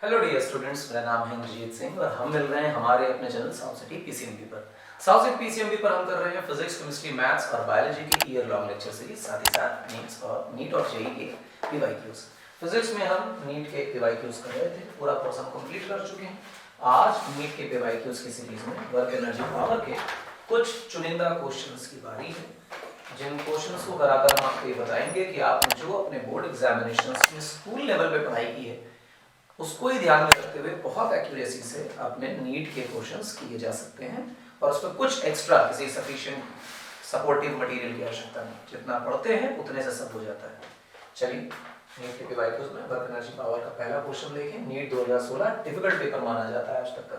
Hello dear students, मेरा नाम है इंद्रजीत सिंह और हम मिल रहे हैं हमारे अपने चैनल साउथ सिटी पीसीएमबी पर। साउथ सिटी पीसीएमबी पर हम कर रहे हैं फिजिक्स, केमिस्ट्री, मैथ्स और बायोलॉजी की ईयर लॉन्ग लेक्चर सीरीज, साथ ही साथ नीट और जेईई के पीवाईक्यूज। फिजिक्स में हम नीट के पीवाईक्यूज कर रहे थे, पूरा कोर्स हम कंप्लीट कर चुके हैं। आज नीट के पीवाईक्यूज की सीरीज में वर्क एनर्जी पावर के कुछ चुनिंदा क्वेश्चंस की बारी है, जिन क्वेश्चंस को कराकर हम आपको ये बताएंगे कि आपने जो अपने बोर्ड एग्जामिनेशंस में स्कूल लेवल पे पढ़ाई की है उसको ही ध्यान में रखते हुए बहुत एक्यूरेसी से अपने नीट के क्वेश्चंस किए जा सकते हैं और उस पर कुछ एक्स्ट्रा किसी सफिशिएंट सपोर्टिव मटेरियल की आवश्यकता नहीं, जितना पढ़ते हैं उतने से सब हो जाता है। चलिए नीट के पीवाईक्यूज में वर्क एनर्जी पावर का पहला क्वेश्चन देखें। नीट 2016 डिफिकल्ट पेपर माना जाता है आज तक का।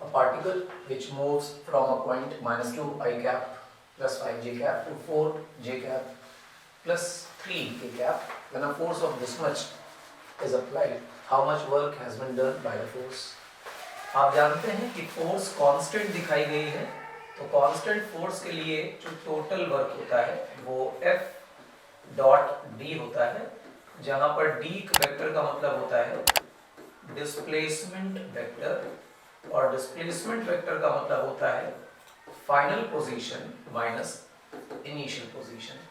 A particle which moves from a point -2 I cap plus 5 j cap to 4 j cap plus 3 k cap, when a force of this much is applied, how much work has been done by the force? आप जानते हैं कि force constant दिखाई गई है, तो constant force के लिए जो टोटल वर्क होता है वो F डॉट D होता है, जहां पर D वेक्टर का मतलब होता है डिस्प्लेसमेंट वेक्टर और डिस्प्लेसमेंट वेक्टर का मतलब होता है final position minus initial position.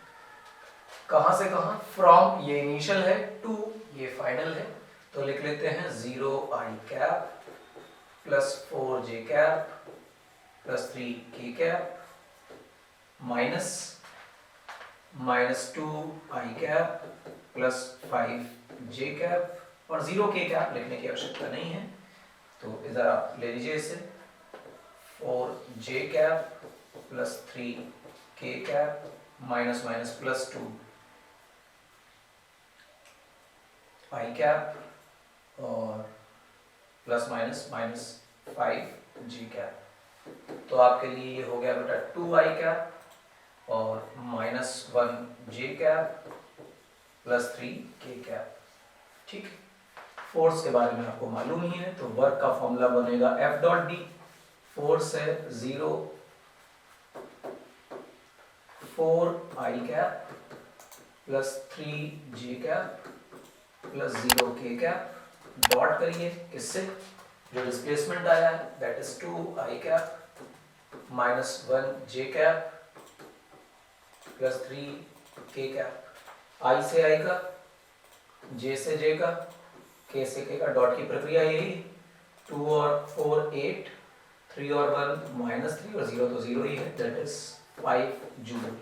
कहां से कहां? फ्रॉम ये इनिशियल है, टू ये फाइनल है, तो लिख लेते हैं 0 I cap plus 4 j cap plus 3 k cap minus -2 I cap plus 5 j cap और 0 k कैप लिखने की आवश्यकता नहीं है, तो इधर आप ले लीजिए इसे 4 j cap plus 3 k cap minus minus plus 2 I cap और plus minus minus 5 j cap. तो आपके लिए ये हो गया बेटा 2 I कैप और minus 1 j cap plus 3 k cap. ठीक है, फोर्स के बारे में आपको मालूम ही है, तो वर्क का फॉर्मूला बनेगा F डॉट D। फोर्स है 0 4 I cap plus 3 j cap plus 0 k cap, dot करिए किससे? जो डिस्प्लेसमेंट आया है that is 2 I cap minus 1 j cap plus 3 k cap. I से I का, J से J का, K से K का, डॉट की प्रक्रिया यही 2 और 4 8, 3 और 1 माइनस 3 और 0 तो 0 ही है, that is 5 joule.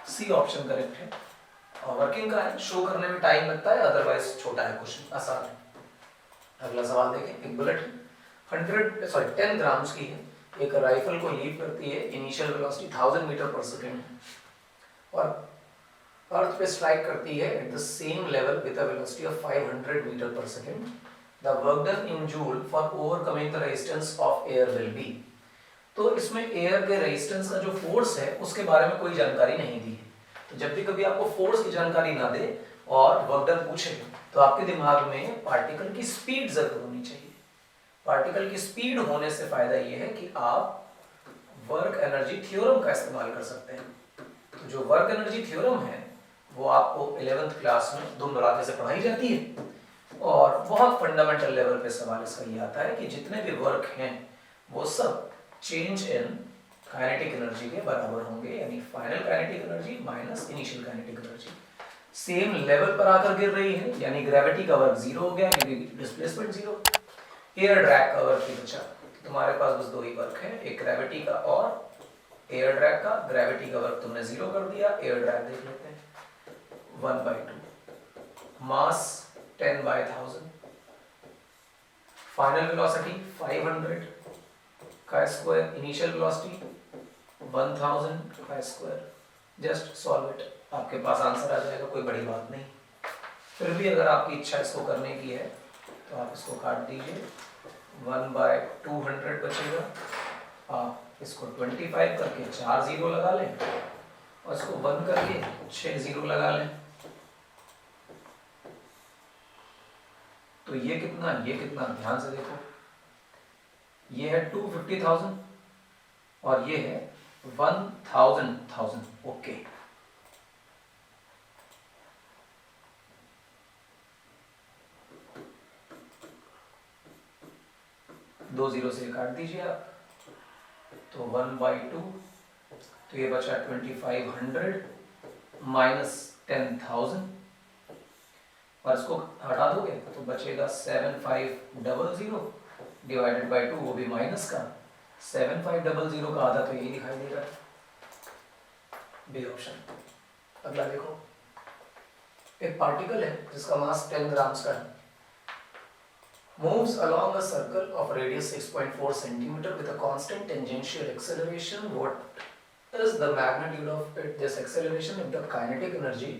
C option correct है। और वर्किंग का है, शो करने में टाइम लगता है, अदरवाइज छोटा है क्वेश्चन, आसान है। अगला सवाल देखें। एक बुलेट 10 ग्राम्स की है, एक राइफल को लीव करती है, initial velocity 1000 metre per second है और अर्थ पे स्ट्राइक करती है at the same level with a velocity of 500 metre per second. The work done in joule for overcoming the resistance of air will be. तो इसमें air के resistance का जो फोर्स है उसके बारे में कोई जानकारी नहीं दी है। तो जब भी कभी आपको फोर्स की जानकारी ना दे और वर्क डन पूछे तो आपके दिमाग में पार्टिकल की स्पीड जरूर होनी चाहिए। पार्टिकल की स्पीड होने से फायदा ये है कि आप वर्क एनर्जी थ्योरम का इस्तेमाल कर सकते हैं। तो जो वर्क एनर्जी थ्योरम है वो आपको 11th क्लास में धूम धड़ाके से पढ़ाई जाती है और बहुत फंडामेंटल लेवल पे सवाल इसका ये आता है कि जितने भी वर्क हैं वो सब चेंज इन काइनेटिक एनर्जी के बराबर होंगे, यानी final kinetic energy minus initial kinetic energy same level पर आकर गिर रही है, यानी ग्रेविटी का वर्क 0 हो गया क्योंकि डिस्प्लेसमेंट 0। एयर ड्रैग का वर्क ही बचा, तुम्हारे पास बस दो ही वर्क है, एक ग्रेविटी का और एयर ड्रैग का। ग्रेविटी का वर्क तुमने 0 कर दिया, एयर ड्रैग देख लेते हैं 1/2, मास 10/1000, फाइनल वेलोसिटी 500 का स्क्वायर, इनिशियल वेलोसिटी 1000 का स्क्वायर। जस्ट सॉल्व इट, आपके पास आंसर आ जाएगा, कोई बड़ी बात नहीं। फिर भी अगर आपकी इच्छा इसको करने की है तो आप इसको काट दीजिए, 1/200 बचेगा। आप इसको 25 करके 4 0 लगा लें और इसको 1 करके 6 0 लगा लें, तो ये कितना ध्यान से देखो, ये है 250,000 और ये है 1000,000। ओके, 2 जीरो से काट दीजिए आप, तो 1/2, तो ये बचा 2500 माइनस 10,000, और इसको हटा दोगे तो बचेगा 7500 डिवाइडेड बाई 2, वो भी माइनस का। 7500 का आधा तो यही दिखाई दे रहा है, बी ऑप्शन। अगला देखो, एक पार्टिकल है जिसका मास 10 ग्राम्स का है, moves along a circle of radius 6.4 centimeter with a constant tangential acceleration. What is the magnitude of this acceleration if the kinetic energy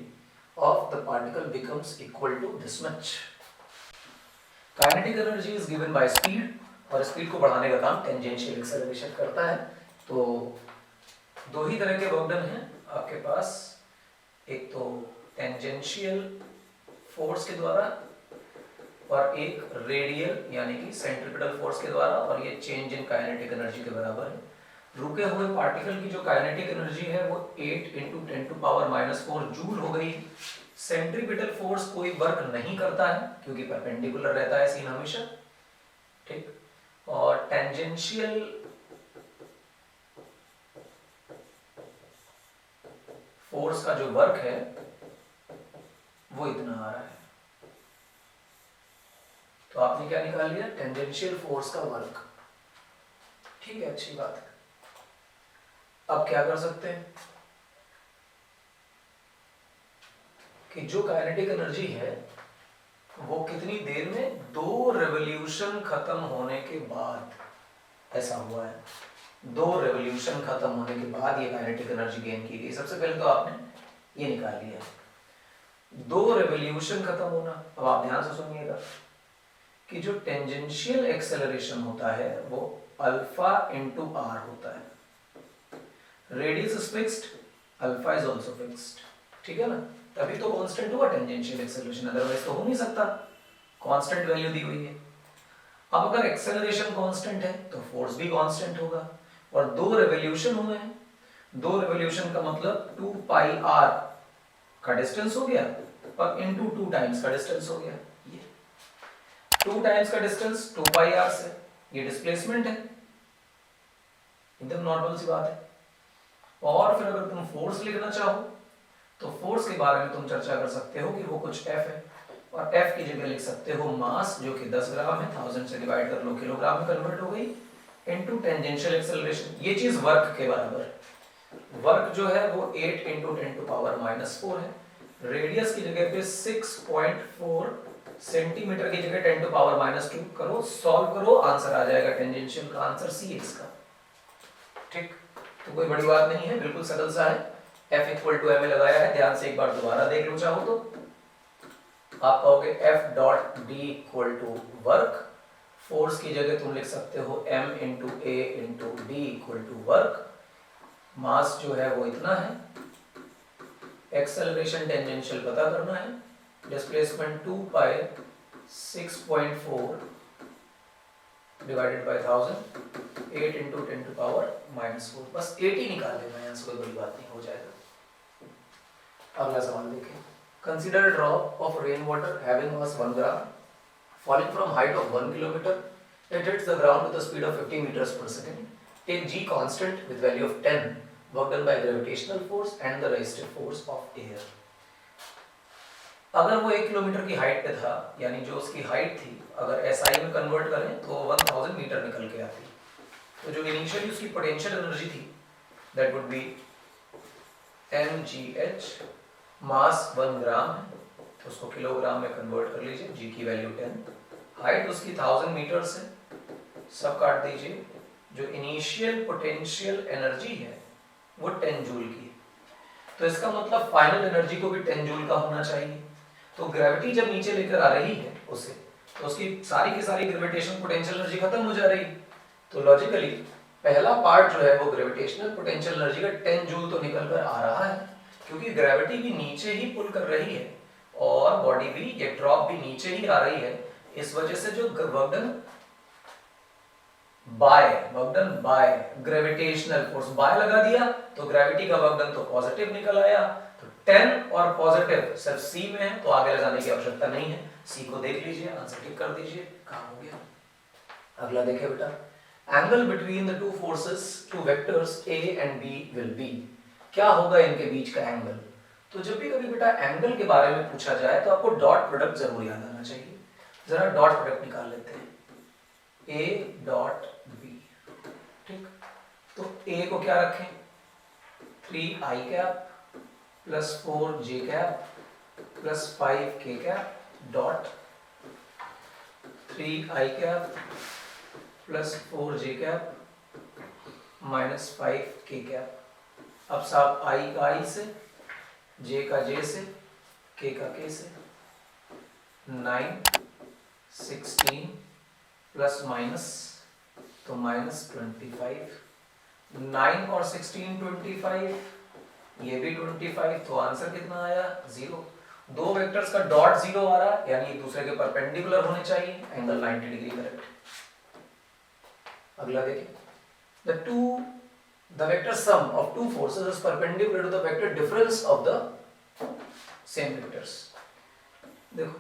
of the particle becomes equal to this much? Kinetic energy is given by speed, और speed को बढ़ाने का काम tangential acceleration करता है। तो दो ही तरह के वर्क डन हैं आपके पास, एक तो टेंजेंशियल फोर्स के द्वारा और एक रेडियल यानी कि सेंट्रीपिटल फोर्स के द्वारा, और ये चेंज इन काइनेटिक एनर्जी के बराबर है। रुके हुए पार्टिकल की जो काइनेटिक एनर्जी है वो 8 × 10⁻⁴ जूल हो गई। सेंट्रीपिटल फोर्स कोई वर्क नहीं करता है क्योंकि परपेंडिकुलर रहता है सीन हमेशा, ठीक। और टेंजेंशियल फोर्स का जो वर्क है वो इतना आ रहा है। तो आपने क्या निकाल लिया, टेंजेंशियल फोर्स का वर्क, ठीक है, अच्छी बात है। अब क्या कर सकते हैं कि जो काइनेटिक एनर्जी है वो कितनी देर में, 2 रेवोल्यूशन खत्म होने के बाद, ऐसा हुआ है, 2 रेवोल्यूशन खत्म होने के बाद ये काइनेटिक एनर्जी गेन की गई। सबसे पहले तो आपने ये निकाल लिया, 2 रेवोल्यूशन खत्म होना। अब आप ध्यान से सुनिएगा कि जो टेंजेंशियल एक्सेलरेशन होता है वो अल्फा × r होता है। Radius is fixed, alpha is also fixed, ठीक है ना, तभी तो कांस्टेंट हुआ टेंजेंशियल एक्सेलरेशन, अदरवाइज तो हो नहीं सकता, कांस्टेंट वैल्यू दी हुई है। अब अगर एक्सेलरेशन कांस्टेंट है तो फोर्स भी कांस्टेंट होगा, और 2 रेवोल्यूशन हुए हैं, 2 रेवोल्यूशन का मतलब 2πr का डिस्टेंस हो गया और इनटू 2 टाइम्स का डिस्टेंस हो गया। ये 2 टाइम्स का डिस्टेंस 2πr से, ये डिस्प्लेसमेंट है, एकदम नॉर्मल सी बात है। और फिर अगर तुम फोर्स लिखना चाहो तो फोर्स के बारे में तुम चर्चा कर सकते हो कि वो कुछ F है, और F की जगह लिख सकते हो मास जो कि 10 ग्राम है, 1000 से डिवाइड कर लो, किलोग्राम में कन्वर्ट हो गई, इनटू टेंजेंशियल एक्सेलरेशन। ये चीज वर्क के बराबर है। वर्क जो है वो 8 × 10⁻⁴ है। रेडियस की जगह पे 6.4 सेंटीमीटर की जगह 10⁻² करो, सॉल्व करो, आंसर आ जाएगा टेंजेंशियल का आंसर सी इसका, ठीक। तो कोई बड़ी बात नहीं है, बिल्कुल सरल सा है। F = ma लगाया है, ध्यान से एक बार दोबारा देख लो चाहो तो। आप कहोगे F.d = वर्क, फोर्स की जगह तुम लिख सकते हो m × a × d = वर्क, मास जो है वो इतना है, एक्सेलरेशन टेंजेंशियल पता करना है, डिस्प्लेसमेंट 2π 6.4 डिवाइडेड बाय 1000, 8 × 10⁻⁴, बस 8 ही निकाल लेना है, कोई बड़ी बात नहीं, हो जाएगा। अगला सवाल देखें, consider drop of rain water having mass 1 gram falling from height of 1 kilometer, it hits the ground with a speed of 50 meters per second. Take g constant with value of 10, work done by gravitational force and the resistive force of air. अगर वो 1 kilometre की height पे था, यानी जो उसकी height थी अगर SI में कन्वर्ट करें तो 1000 मीटर निकल के आती, तो जो इनिशियली उसकी पोटेंशियल एनर्जी थी दैट वुड बी mgh, मास 1 ग्राम है तो उसको किलोग्राम में कन्वर्ट कर लीजिए, g की वैल्यू 10, हाइट उसकी 1000 मीटर से, सब काट दीजिए, जो इनिशियल पोटेंशियल एनर्जी है वो 10 जूल की, तो इसका मतलब फाइनल एनर्जी को भी 10 जूल का होना चाहिए। तो ग्रेविटी जब नीचे लेकर आ रही है उसे, तो उसकी सारी की सारी ग्रेविटेशनल पोटेंशियल एनर्जी खत्म हो जा रही, तो लॉजिकली पहला पार्ट जो है वो ग्रेविटेशनल पोटेंशियल एनर्जी का 10 जूल तो निकल कर आ रहा है, क्योंकि ग्रेविटी भी नीचे ही पुल कर रही है और बॉडी भी, ये ड्रॉप भी नीचे ही आ रही है, इस वजह से जो work done by gravitational force, by लगा दिया तो ग्रेविटी का वर्क डन तो पॉजिटिव निकल आया, तो 10 और पॉजिटिव सिर्फ सी में है, तो आगे लगाने की आवश्यकता नहीं है, सी को देख लीजिए, आंसर टिक कर दीजिए, काम हो गया। अगला देखिए बेटा, angle between the two forces two vectors A and B will be. क्या होगा इनके बीच का एंगल? तो जब भी कभी बेटा एंगल के बारे में पूछा जाए तो आपको डॉट प्रोडक्ट जरूर याद आना चाहिए। जरा डॉट प्रोडक्ट निकाल लेते हैं, ए डॉट बी। ठीक, तो ए को क्या रखें, 3 आई कैप प्लस 4 जे कैप प्लस 5 के कैप डॉट 3 आई कैप प्लस 4 जे कैप माइनस 5 के कैप। अब साहब आई का आई से, जे का जे से, के का के से, 9 16 प्लस माइनस तो माइनस 25, 9 और 16 25, ये भी 25, तो आंसर कितना आया 0। दो वेक्टर्स का डॉट 0 आ रहा है, यानी एक दूसरे के परपेंडिकुलर होने चाहिए, एंगल 90 डिग्री करेक्ट। अगला देखिए, the vector sum of two forces is perpendicular to the vector difference of the same vectors। देखो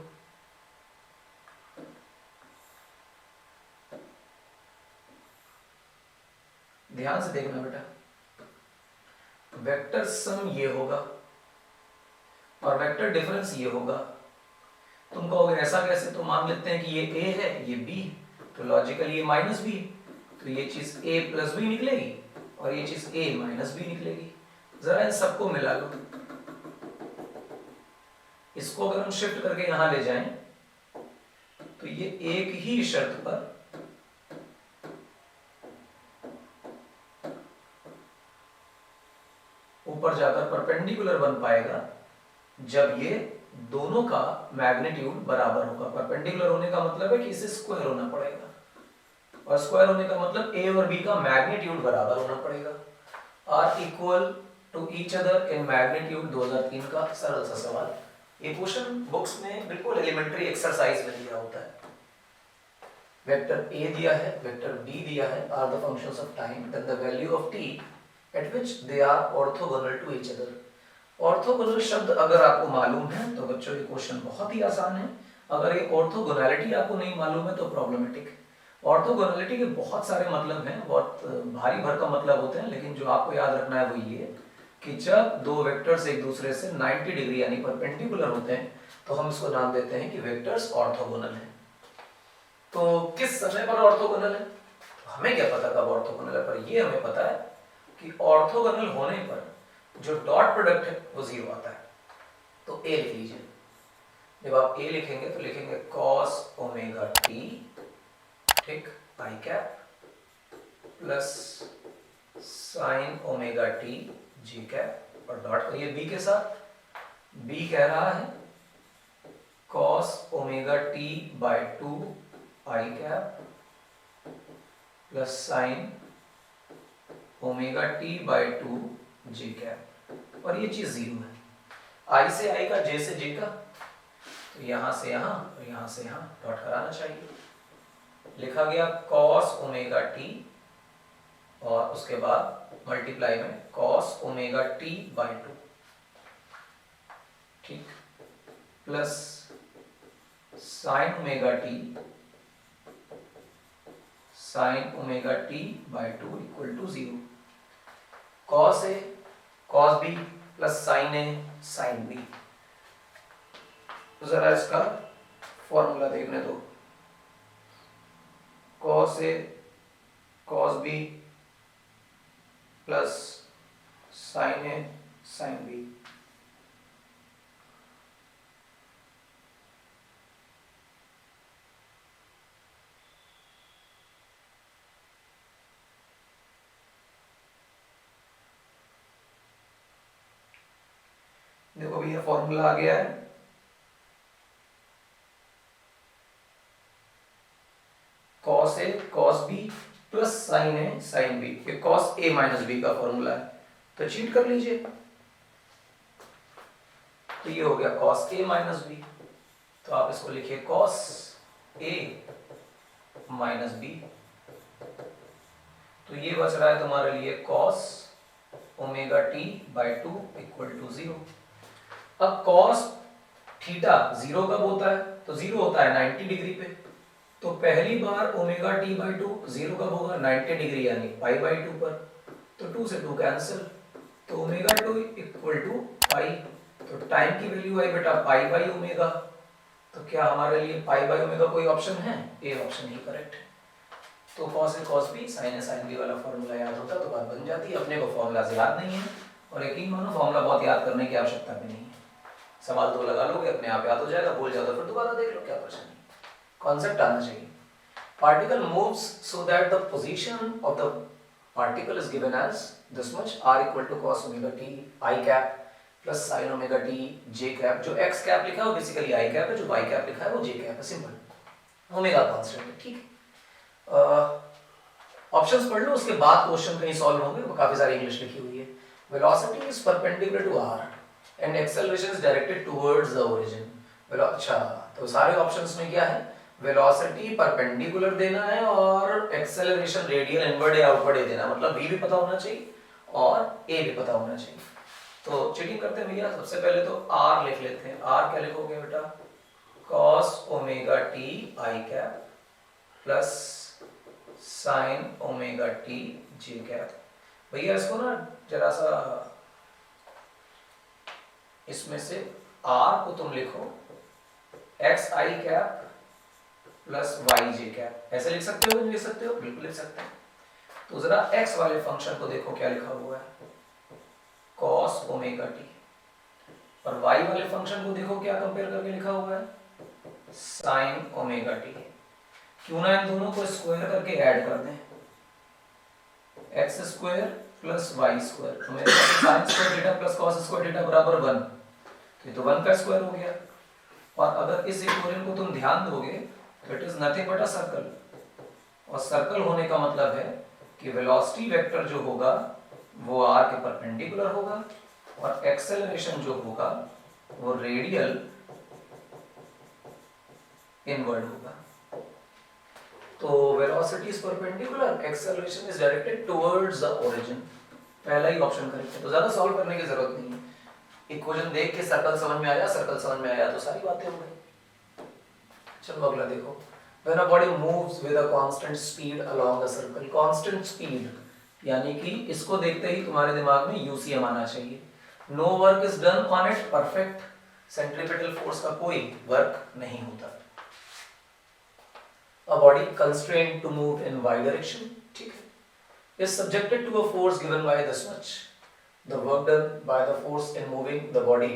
ध्यान से देखना बेटा, वेक्टर सम ये होगा और वेक्टर डिफरेंस ये होगा। तुम कहोगे ऐसा कैसे, तो मान लेते हैं कि ये a है ये b, तो लॉजिकली ये माइनस b, तो ये चीज a प्लस b निकलेगी और ये चीज a माइनस b निकलेगी। जरा इन सबको मिला लो, इसको अगर हम शिफ्ट करके यहां ले जाएं तो ये एक ही शर्त पर ऊपर जाकर परपेंडिकुलर बन पाएगा जब ये दोनों का मैग्नीट्यूड बराबर होगा। परपेंडिकुलर होने का मतलब है कि इसे स्क्वायर होना पड़ेगा, और स्क्वायर होने का मतलब a और b का मैग्नीट्यूड बराबर होना पड़ेगा। Are equal to each other in magnitude 2003 का सरल सा सवाल। ये क्वेश्चन बुक्स में बिल्कुल एलिमेंट्री एक्सरसाइज में दिया होता है। वेक्टर a दिया है, वेक्टर b दिया है, are the functions of time, then the value of t at which they are orthogonal to each other. Orthogonal शब्द अगर आपको मालूम है तो बच्चों ये क्वेश्चन बहुत ही आसान है। अगर ये ऑर्थोगोनैलिटी आपको नहीं मालूम है तो प्रॉब्लमेटिक है। ऑर्थोगोनैलिटी के बहुत सारे मतलब हैं, बहुत भारी भरकम मतलब होते हैं, लेकिन जो आपको याद रखना है वो ये कि जब दो वेक्टर्स एक दूसरे से 90 डिग्री यानी परपेंडिकुलर होते हैं तो हम इसको नाम देते हैं कि वेक्टर्स ऑर्थोगोनल हैं। तो किस समय पर ऑर्थोगोनल है, हमें क्या पता कब ऑर्थोगोनल है, पर ये हमें पता है कि ऑर्थोगोनल होने पर जो डॉट प्रोडक्ट है वो 0 आता है। तो a लिख लीजिए, जब आप a लिखेंगे तो लिखेंगे cos ओमेगा t, ठीक, i cap plus sine omega t j cap, और डॉट करिए b के साथ। b कह रहा है cos omega t by 2 i cap plus sine omega t by 2 j cap, और ये चीज 0 है। आई से आई का, जे से जे का, तो यहां से यहां और यहां से यहां डॉट कराना चाहिए। लिखा गया cos ओमेगा t और उसके बाद मल्टीप्लाई में cos ओमेगा t बाय 2, ठीक, plus sine omega t sine omega t by 2 equal to 0। cos a cos b plus sine a sine b। तो जरा इसका फॉर्मूला देखने दो, cos a cos b plus sine a sine b। देखो भैया formula आ गया है, cos a cos b plus sine a sine b। ये cos a माइनस b का फॉर्मूला है, तो चीट कर लीजिए। तो ये हो गया cos a माइनस b, तो आप इसको लिखिए cos a माइनस b। तो ये बच रहा है तुम्हारे लिए cos omega t by 2 equal to 0। अब cos थीटा 0 कब होता है, तो 0 होता है 90 डिग्री पे। तो पहली बार omega t by two, zero कब होगा 90 डिग्री यानी पाई बाई टू पर, तो 2 से 2 कैंसिल, तो ओमेगा टू इक्वल टू पाई, तो टाइम की वैल्यू आई बेटा पाई बाई ओमेगा, तो क्या हमारे लिए पाई बाई ओमेगा कोई ऑप्शन है? ए ऑप्शन ही करेक्ट है। तो cos A cos B sign A sine B वाला फॉर्मूला याद होता तो बात बन जाती है। अपने को फॉर्मूला याद नहीं है, और यकीन मानो फॉर्मूला बहुत याद करने की आवश्यकता भी नहीं है, सवाल तो लगा लोगे अपने आप याद हो जाएगा, भूल जाओ तो फिर दोबारा देख लो, क्या परेशानी। कॉन्सेप्ट आना चाहिए। Particle moves so that the position of the particle is given as this much, r equal to cos omega t i cap plus sin omega t j cap. जो x कैप लिखा है वो basically i cap है, जो y cap लिखा है वो j cap है, सिंपल। ओमेगा कांस्टेंट है, ठीक है। ऑप्शंस पढ़ लो, उसके बाद क्वेश्चन कहीं सॉल्व होंगे, वो काफी सारी इंग्लिश लिखी हुई है। Velocity is perpendicular to r and acceleration is directed towards the origin. अच्छा, तो सारे ऑप्शंस में क्या है? वेलोसिटी परपेंडिकुलर देना है और एक्सेलरेशन रेडियल इनवर्ड या आउटवर्ड देना, मतलब v भी पता होना चाहिए और a भी पता होना चाहिए। तो चीटिंग करते हैं भैया, सबसे पहले तो r लिख लेते हैं। r क्या लिखोगे बेटा? cos omega t i cap plus sin omega t j cap. भैया इसको ना जरा सा इसमें से r को तुम लिखो x i cap plus Y J cap, ऐसे लिख सकते हो? नहीं लिख सकते हो? बिल्कुल लिख सकते हैं। तो जरा x वाले फंक्शन को देखो क्या लिखा हुआ है, cos ओमेगा टी, और y वाले फंक्शन को देखो क्या कंपेयर करके लिखा हुआ है, sin ओमेगा टी। क्यों ना इन दोनों को स्क्वायर करके ऐड कर दें, x square plus Y square, तो मेरे पास sin square theta plus cos square theta बराबर 1, तो ये तो 1 का स्क्वायर हो गया। और अगर इस इक्वेशन को तुम ध्यान दोगे तो it is nothing but a circle, और सर्कल होने का मतलब है कि वेलोसिटी वेक्टर जो होगा वो r के परपेंडिकुलर होगा और एक्सेलरेशन जो होगा वो रेडियल इनवर्ड होगा। तो velocity is perpendicular, acceleration is directed towards the origin, पहला ही ऑप्शन करेक्ट है। तो ज्यादा सॉल्व करने की जरूरत नहीं है, इक्वेशन देख के सर्कल समझ में आया, सर्कल समझ में आया तो सारी बातें हो गई। चलो अगला देखो, when a body moves with a constant speed along a circle, constant speed यानी कि इसको देखते ही तुम्हारे दिमाग में UCM आना चाहिए, no work is done on it, perfect, centripetal force का कोई वर्क नहीं होता। A body constrained to move in y direction, ठीक है, is subjected to a force given by this much, the work done by the force in moving the body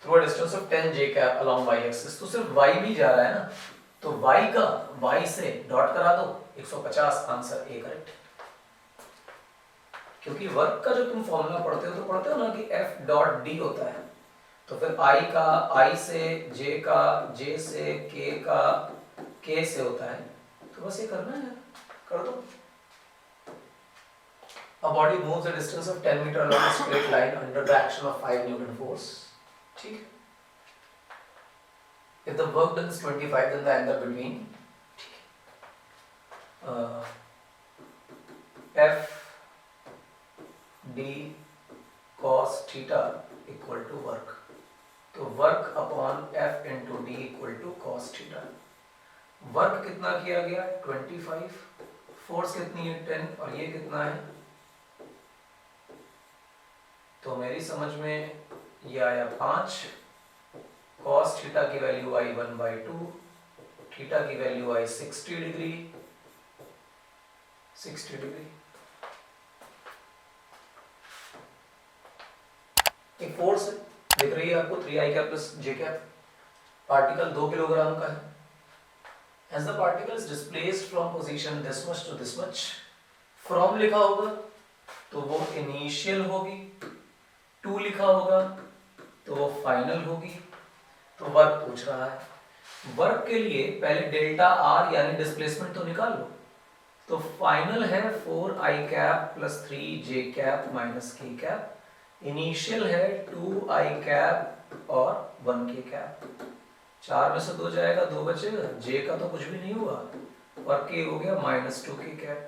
through a distance of 10 j cap along y axis, तो सिर्फ y भी जा रहा है ना, तो y का y से डॉट करा दो, 150, आंसर ए करेक्ट। क्योंकि वर्क का जो तुम फॉर्मूला पढ़ते हो तो पढ़ते हो ना कि F डॉट डी होता है, तो फिर I का I से, J का J से, K का K से होता है, तो बस ये करना है, कर दो। A body moves a distance of 10 meter along a straight line under the action of 5 Newton force, ठीक है। If the work done is 25, then the angle between F d cos theta equal to work, तो work upon F into d equal to cos theta। Work कितना किया गया 25, force कितनी है 10, और ये कितना है, तो मेरी समझ में ये आया 5, cos थीटा की वैल्यू आई 1/2, थीटा की वैल्यू आई 60 डिग्री, 60 डिग्री। एक फोर्स दिख रही है आपको 3i cap plus j cap, particle 2 kilogram का है। As the particle is displaced from position this much to this much, from लिखा होगा तो वो इनिशियल होगी, 2 लिखा होगा तो वो फाइनल होगी। तो वर्क पूछ रहा है, वर्क के लिए पहले डेल्टा आर यानी डिस्प्लेसमेंट तो निकाल लो, तो फाइनल है 4i cap plus 3j cap minus k cap, initial है 2i कैप और 1k कैप, 4 में से 2 जाएगा 2 बचेगा, j का तो कुछ भी नहीं हुआ और k हो गया माइनस 2k कैप।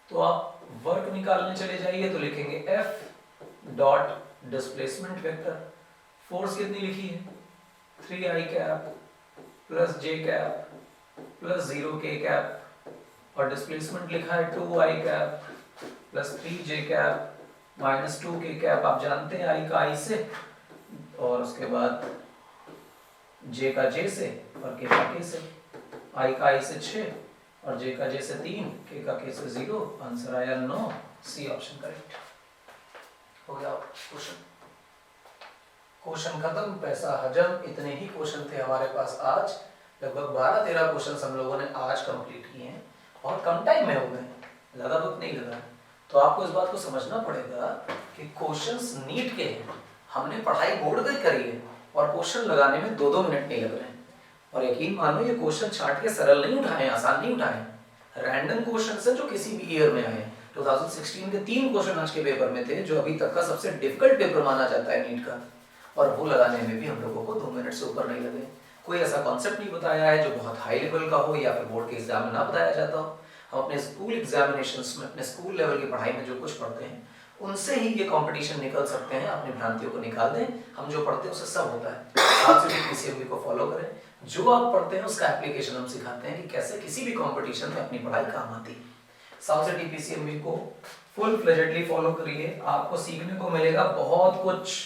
तो आप वर्क निकालने चले जाइए तो लिखेंगे f dot displacement vector, force कितनी लिखी है 3i cap plus j cap plus 0 k cap और डिस्प्लेसमेंट लिखा है 2 i cap plus 3 j cap minus 2 k cap. आप जानते हैं i का i से और उसके बाद j का j से और k का k से। i का i से 6 और j का j से 3, k का k से 0। आंसर आया 9, सी ऑप्शन करेक्ट हो गया। क्वेश्चन खत्म, पैसा हजम। इतने ही क्वेश्चन थे हमारे पास आज। लगभग 12-13 क्वेश्चन हम लोगों ने आज कंप्लीट किए हैं और कम टाइम में हो गए, ज़्यादा वक्त नहीं लगा। तो आपको इस बात को समझना पड़ेगा कि क्वेश्चंस नीट के हैं, हमने पढ़ाई बोर्ड में करी है और क्वेश्चन लगाने में 2-2 मिनट नहीं लग रहे हैं। और यकीन मानो ये क्वेश्चन छांट के सरल नहीं उठाए, आसान नहीं उठाए, रैंडम क्वेश्चन है जो किसी भी ईयर में आए। 2016 के 3 क्वेश्चन आज के पेपर में थे जो अभी तक का सबसे डिफिकल्ट पेपर माना जाता है नीट का, और वो लगाने में भी हम लोगों को 2 मिनट से ऊपर नहीं लगे। कोई ऐसा कॉन्सेप्ट नहीं बताया है जो बहुत हाई लेवल का हो या फिर बोर्ड के एग्जाम में ना बताया जाता हो। हम अपने स्कूल एग्जामिनेशंस में, अपने स्कूल लेवल की पढ़ाई में जो कुछ पढ़ते हैं उनसे ही ये कंपटीशन निकल सकते हैं। अपनी भ्रांतियों को निकाल दें, हम जो पढ़ते हैं उससे सब होता है। आप सभी पीसीएमबी को फॉलो करें, जो आप पढ़ते हैं उसका एप्लीकेशन हम सिखाते हैं कि कैसे किसी भी कंपटीशन में अपनी पढ़ाई काम आती है। साउथ सिटी पीसीएमबी को फुल फ्लेजेडली फॉलो करिए, आपको सीखने को मिलेगा बहुत कुछ,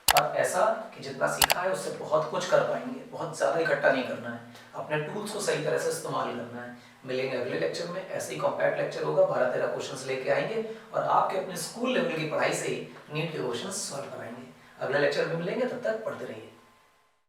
और ऐसा कि जितना सीखा है उससे बहुत कुछ कर पाएंगे। बहुत ज़्यादा इकट्ठा नहीं करना है, अपने टूल्स को सही तरह से इस्तेमाल करना है। मिलेंगे अगले लेक्चर में, ऐसे ही कॉम्पैक्ट लेक्चर होगा, 12-13 क्वेश्चंस लेके आएंगे और आपके अपने स्कूल लेवल की पढ़ाई से ही नीट के क्वेश्चंस सॉल्व कराएंगे। अगले लेक्चर में मिलेंगे, तब तक पढ़ते रहिए।